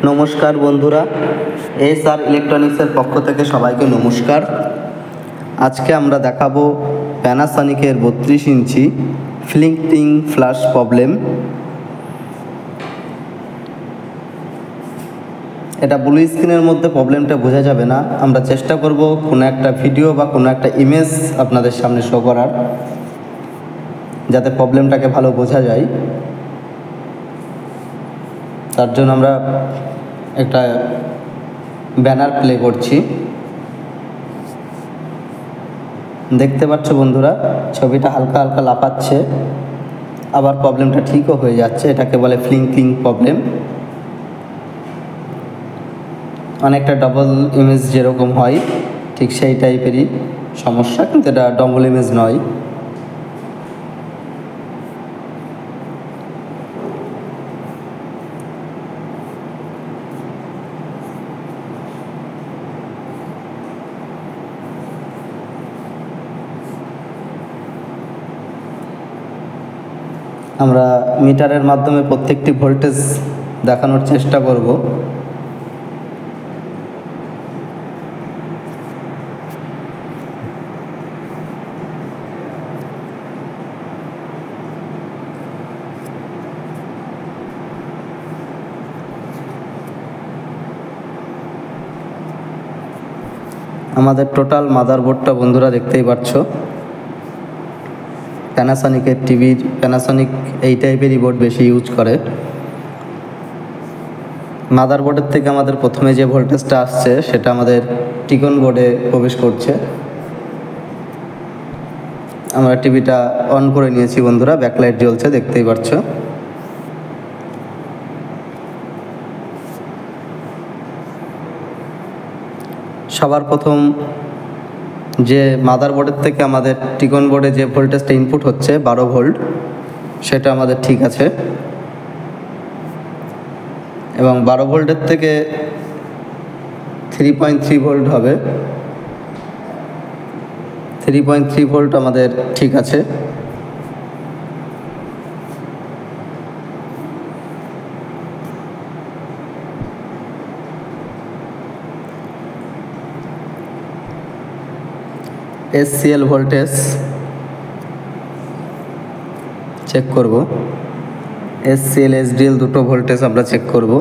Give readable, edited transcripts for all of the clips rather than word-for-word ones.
নমস্কার বন্ধুরা, এসআর ইলেকট্রনিক্সের পক্ষ থেকে সবাইকে নমস্কার। আজকে আমরা দেখাবো প্যানাসনিকের 32 ইঞ্চি ফ্লিঙ্কিং ফ্ল্যাশ প্রবলেম। এটা ব্লু স্ক্রিনের মধ্যে প্রবলেমটা বোঝা যাবে না। আমরা চেষ্টা করব কোনো একটা ভিডিও বা কোনো একটা ইমেজ আপনাদের সামনে শো করার, যাতে প্রবলেমটাকে ভালো বোঝা যায়। তার জন্য আমরা একটা ব্যানার প্লে করছি। দেখতে পাচ্ছ বন্ধুরা, ছবিটা হালকা হালকা লাফাচ্ছে, আবার প্রবলেমটা ঠিকও হয়ে যাচ্ছে। এটাকে বলে ফ্লিঙ্কিং প্রবলেম। অনেকটা ডবল ইমেজ যেরকম হয় ঠিক সেই টাইপেরই সমস্যা, কিন্তু এটা ডবল ইমেজ নয়। আমরা মিটারের মাধ্যমে প্রত্যেকটি ভোল্টেজ দেখানোর চেষ্টা করব। আমাদের টোটাল মাদারবোর্ডটা বন্ধুরা দেখতেই পাচ্ছ। প্যানাসনিকের টিভির, প্যানাসনিক এই টাইপেরই বোর্ড বেশি ইউজ করে। মাদারবোর্ডের থেকে আমাদের প্রথমে যে ভোল্টেজটা আসছে সেটা আমাদের টিকন বোর্ডে প্রবেশ করছে। আমরা টিভিটা অন করে নিয়েছি বন্ধুরা, ব্যাকলাইট জ্বলছে, দেখতেই পাচ্ছ। সবার প্রথম যে মাদারবোর্ডের থেকে আমাদের টিকন বোর্ডে যে ভোল্টেজটা ইনপুট হচ্ছে 12 ভোল্ট, সেটা আমাদের ঠিক আছে। এবং 12 ভোল্টের থেকে 3.3 ভোল্ট হবে। 3.3 ভোল্ট আমাদের ঠিক আছে। SCL ভোল্টেজ চেক করব। SCL SDL দুটো ভোল্টেজ আমরা চেক করব।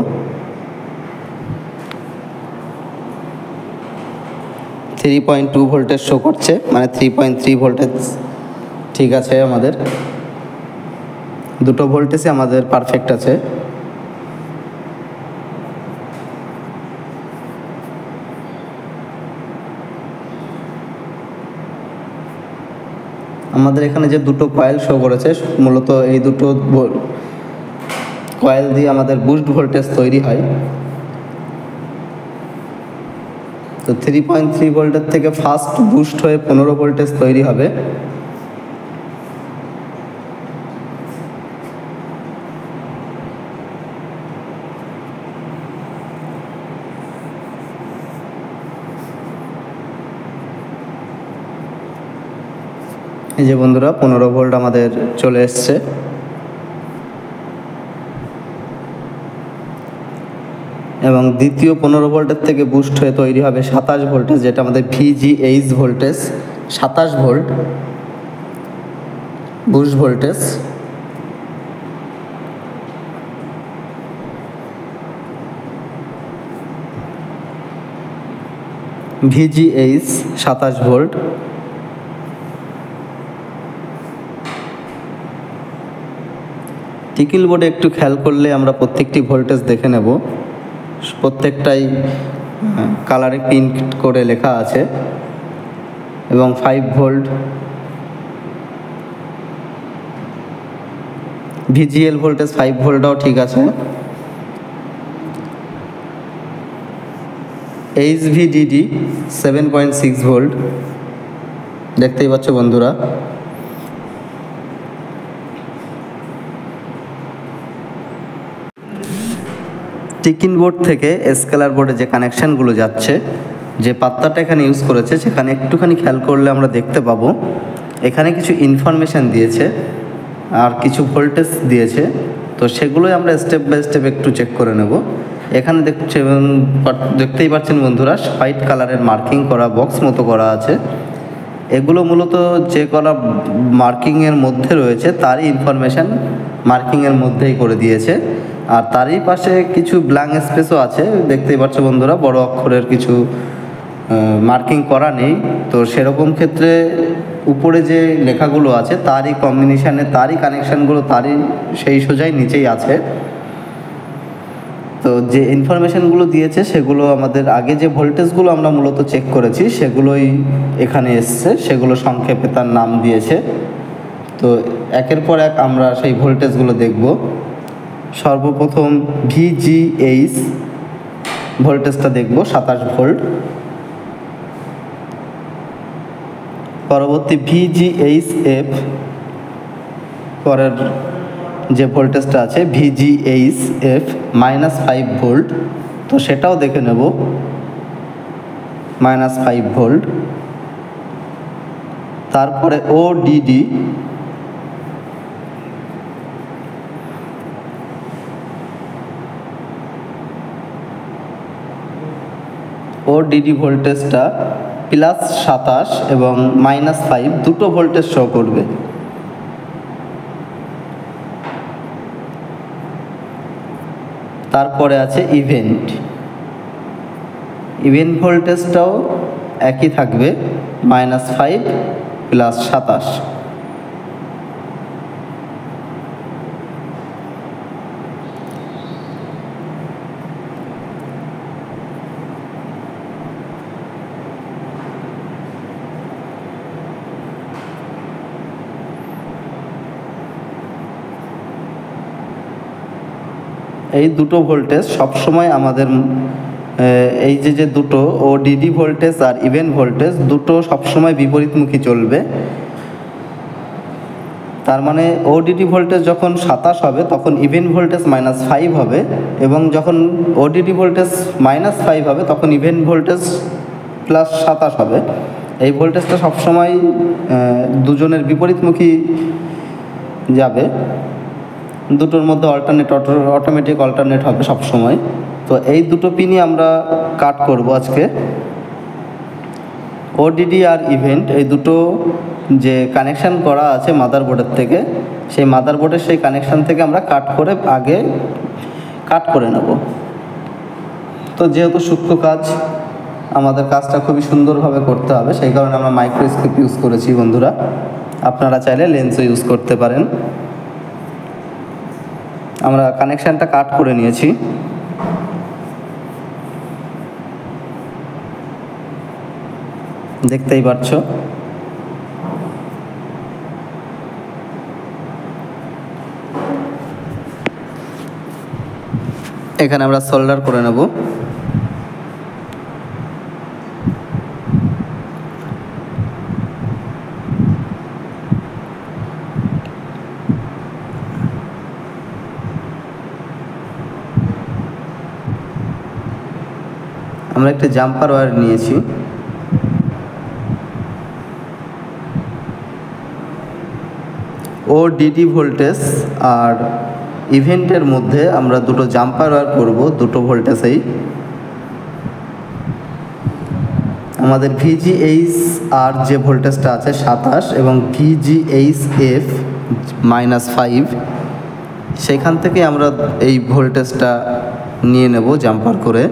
3.2 ভোল্টেজ শো করছে, মানে 3.3 ভোল্টেজ ঠিক আছে। আমাদের দুটো ভোল্টেজই আমাদের পারফেক্ট আছে। আমাদের এখানে যে দুটো কয়েল শো করেছে, মূলত এই দুটো কয়েল দিয়ে আমাদের বুস্ট ভোল্টেজ তৈরি হয়। তো 3.3 ভোল্টের থেকে ফার্স্ট বুস্ট হয়ে 15 ভোল্টেজ তৈরি হবে। এই যে বন্ধুরা 15 ভোল্ট আমাদের চলে এসছে। এবং দ্বিতীয় 15 ভোল্টের থেকে বুস্ট হয়ে তৈরি হবে 27 ভোল্টেজ, যেটা আমাদের VGH voltage. 27 volt boost voltage. VGH 27 volt. টিকিল বোর্ডে একটু খেয়াল করলে আমরা প্রত্যেকটি ভোল্টেজ দেখে নেব। প্রত্যেকটাই কালারে প্রিন্ট করে লেখা আছে। এবং 5 ভোল্ট VGL ভোল্টেজ 5 ভোল্টটাও ঠিক আছে। HVDD 7.6 ভোল্ট, দেখতেই পাচ্ছ বন্ধুরা। টিকিন বোর্ড থেকে স্কেলার বোর্ডে যে কানেকশানগুলো যাচ্ছে, যে পাত্তাটা এখানে ইউজ করেছে, সেখানে একটুখানি খেয়াল করলে আমরা দেখতে পাবো এখানে কিছু ইনফরমেশান দিয়েছে আর কিছু ভোল্টেজ দিয়েছে। তো সেগুলোই আমরা স্টেপ বাই স্টেপ একটু চেক করে নেব। এখানে দেখতেই পাচ্ছেন বন্ধুরা, হোয়াইট কালারের মার্কিং করা বক্স মতো করা আছে। এগুলো মূলত যে কলা মার্কিংয়ের মধ্যে রয়েছে তারই ইনফরমেশান মার্কিংয়ের মধ্যেই করে দিয়েছে। আর তারই পাশে কিছু ব্ল্যাঙ্ক স্পেসও আছে, দেখতেই পাচ্ছ বন্ধুরা, বড় অক্ষরের কিছু মার্কিং করা নেই। তো সেরকম ক্ষেত্রে উপরে যে লেখাগুলো আছে তারই কম্বিনেশানে, তারই কানেকশানগুলো তারই সেই সোজাই নিচেই আছে। তো যে ইনফরমেশানগুলো দিয়েছে সেগুলো আমাদের আগে যে ভোল্টেজগুলো আমরা মূলত চেক করেছি সেগুলোই এখানে এসছে, সেগুলো সংক্ষেপে তার নাম দিয়েছে। তো একের পর এক আমরা সেই ভোল্টেজগুলো দেখব। সর্বপ্রথম VGH ভোল্টেজটা দেখব, 27 ভোল্ট। পরবর্তী VGHF, পরের যে ভোল্টেজটা আছে VGHF -5 ভোল্ট, তো সেটাও দেখে নেব, -5 ভোল্ট। তারপরে ODD, ভোল্টেজটা +27 এবং -5 দুটো ভোল্টেজ শো করবে। তারপরে আছে ইভেন্ট ভোল্টেজটাও একই থাকবে, -5 +27। এই দুটো ভোল্টেজ সবসময় আমাদের এই যে দুটো ODD ভোল্টেজ আর ইভেন্ট ভোল্টেজ দুটো সবসময় বিপরীতমুখী চলবে। তার মানে ODD ভোল্টেজ যখন 27 হবে তখন ইভেন্ট ভোল্টেজ -5 হবে, এবং যখন ODD ভোল্টেজ -5 হবে তখন ইভেন্ট ভোল্টেজ +27 হবে। এই ভোল্টেজটা সবসময় দুজনের বিপরীতমুখী যাবে, দুটোর মধ্যে অটোমেটিক অল্টারনেট হবে সব সময়। তো এই দুটো পিনই আমরা কাট করব আজকে। ODD আর ইভেন্ট এই দুটো যে কানেকশান করা আছে মাদারবোর্ডের থেকে, সেই মাদারবোর্ডের সেই কানেকশান থেকে আমরা কাট করে নেব। তো যেহেতু সূক্ষ্ম কাজ, আমাদের কাজটা খুবই সুন্দরভাবে করতে হবে, সেই কারণে আমরা মাইক্রোস্কোপ ইউজ করেছি বন্ধুরা। আপনারা চাইলে লেন্সও ইউজ করতে পারেন। আমরা কানেকশানটা কাট করে নিয়েছি। দেখতেই পাচ্ছ। এখানে আমরা সোল্ডার করে নেব। আমরা একটা জাম্পার ওয়্যার নিয়েছি। ODD ভোল্টেজ আর ইভেন্টের মধ্যে আমরা দুটো জাম্পার ওয়্যার করব, দুটো ভোল্টেজেই। আমাদের VGH যে ভোল্টেজটা আছে 27 এবং VGHF -5, সেখান থেকে আমরা এই ভোল্টেজটা নিয়ে নেব জাম্পার করে।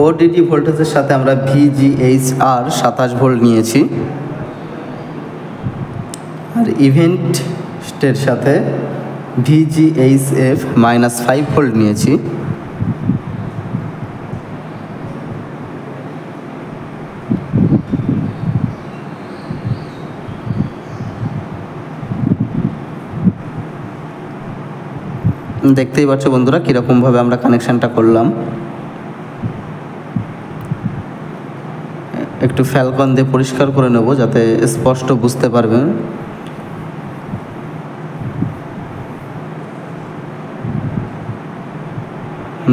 ODD ভোল্টেজের সাথে আমরা VGHR 27 ভোল্ট নিয়েছি, আর ইভেন্টের সাথে VGHF -5 ভোল্ট নিয়েছি। দেখতেই পাচ্ছ বন্ধুরা কীরকমভাবে আমরা কানেকশানটা করলাম। একটু ফ্যালকন দিয়ে পরিষ্কার করে নেব যাতে স্পষ্ট বুঝতে পারবেন।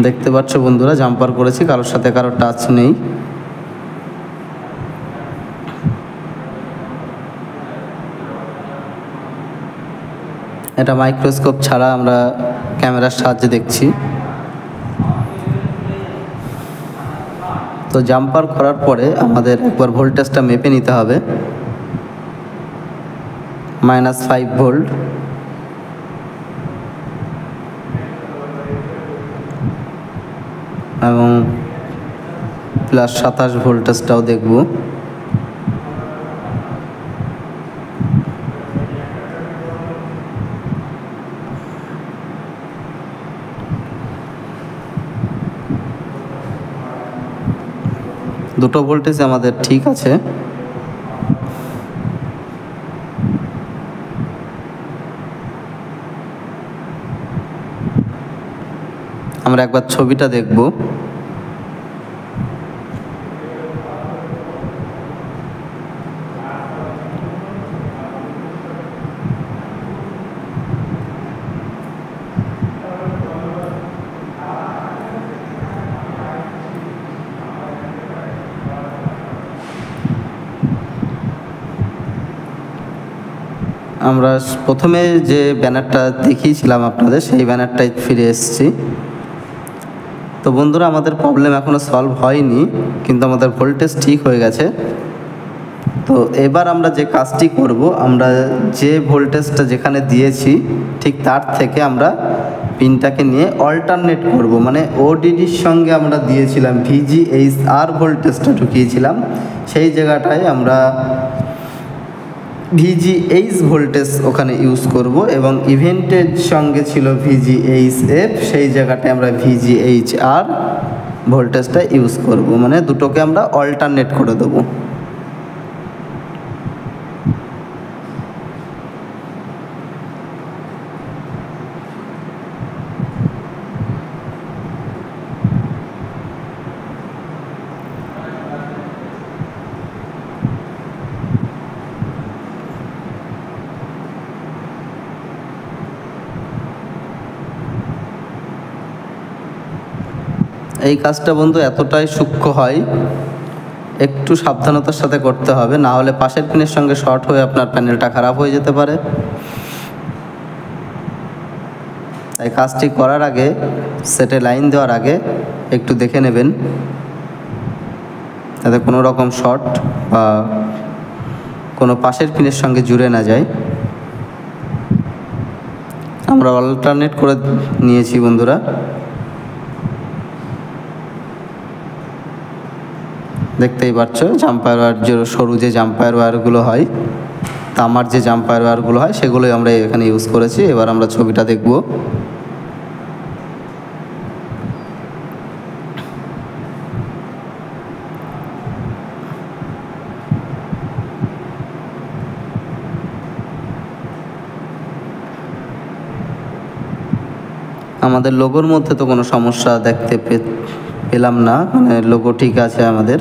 দেখতে পাচ্ছ বন্ধুরা, জাম্পার করেছি, কারোর সাথে কারো টাচ নেই। এটা মাইক্রোস্কোপ ছাড়া আমরা ক্যামেরার সাহায্যে দেখছি। তো জাম্পার করার পরে আমাদের একবার ভোল্টেজটা মেপে নিতে হবে। -5 ভোল্ট, এবং +27 ভোল্টেজটাও দেখব। দুটো ভোল্টেজ আমাদের ঠিক আছে। আমরা একবার ছবিটা দেখব। আমরা প্রথমে যে ব্যানারটা দেখিয়েছিলাম আপনাদের, সেই ব্যানারটাই ফিরে এসেছি। তো বন্ধুরা, আমাদের প্রবলেম এখনও সলভ হয়নি, কিন্তু আমাদের ভোল্টেজ ঠিক হয়ে গেছে। তো এবার আমরা যে কাজটি করব, আমরা যে ভোল্টেজটা যেখানে দিয়েছি ঠিক তার থেকে আমরা পিনটাকে নিয়ে অল্টারনেট করব। মানে ওডিডির সঙ্গে আমরা দিয়েছিলাম VGHR ভোল্টেজটা ঢুকিয়েছিলাম, সেই জায়গাটায় আমরা VGH ভোল্টেজ ওখানে ইউজ করব, এবং ইভেন্টের সঙ্গে ছিল VGHF, সেই জায়গাটায় আমরা VGHR ভোল্টেজটা ইউজ করব। মানে দুটোকে আমরা অল্টারনেট করে দেবো। এই কাজটা বন্ধু এতটাই সূক্ষ্ম হয়, একটু সাবধানতার সাথে করতে হবে, না হলে পাশের পিনের সঙ্গে শর্ট হয়ে আপনার প্যানেলটা খারাপ হয়ে যেতে পারে। তাই কাজটি করার আগে, সেটে লাইন দেওয়ার আগে একটু দেখে নেবেন যাতে কোনো রকম শর্ট বা কোনো পাশের পিনের সঙ্গে জুড়ে না যায়। আমরা অল্টারনেট করে নিয়েছি বন্ধুরা। দেখতেই পাচ্ছ, জাম্পার ওয়্যার, যে সরু যে জাম্পার ওয়্যারগুলো হয়, তামার যে জাম্পার ওয়্যারগুলো হয়, সেগুলোই আমরা এখানে ইউজ করেছি। এবার আমরা ছবিটা দেখব। আমাদের লোগোর মধ্যে তো কোনো সমস্যা দেখতে পেলাম না, মানে লোগো ঠিক আছে আমাদের।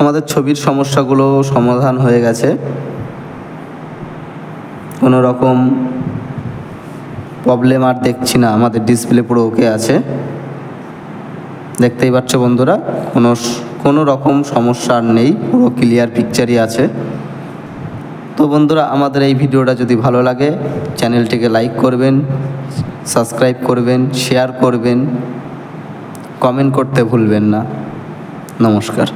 আমাদের ছবির সমস্যাগুলো সমাধান হয়ে গেছে, কোনো রকম প্রবলেম আর দেখছি না, আমাদের ডিসপ্লে পুরো ওকে আছে। দেখতেই পাচ্ছ বন্ধুরা, কোনো রকম সমস্যা আর নেই, পুরো ক্লিয়ার পিকচারই আছে। তো বন্ধুরা, আমাদের এই ভিডিওটা যদি ভালো লাগে, চ্যানেলটিকে লাইক করবেন, সাবস্ক্রাইব করবেন, শেয়ার করবেন, কমেন্ট করতে ভুলবেন না। নমস্কার।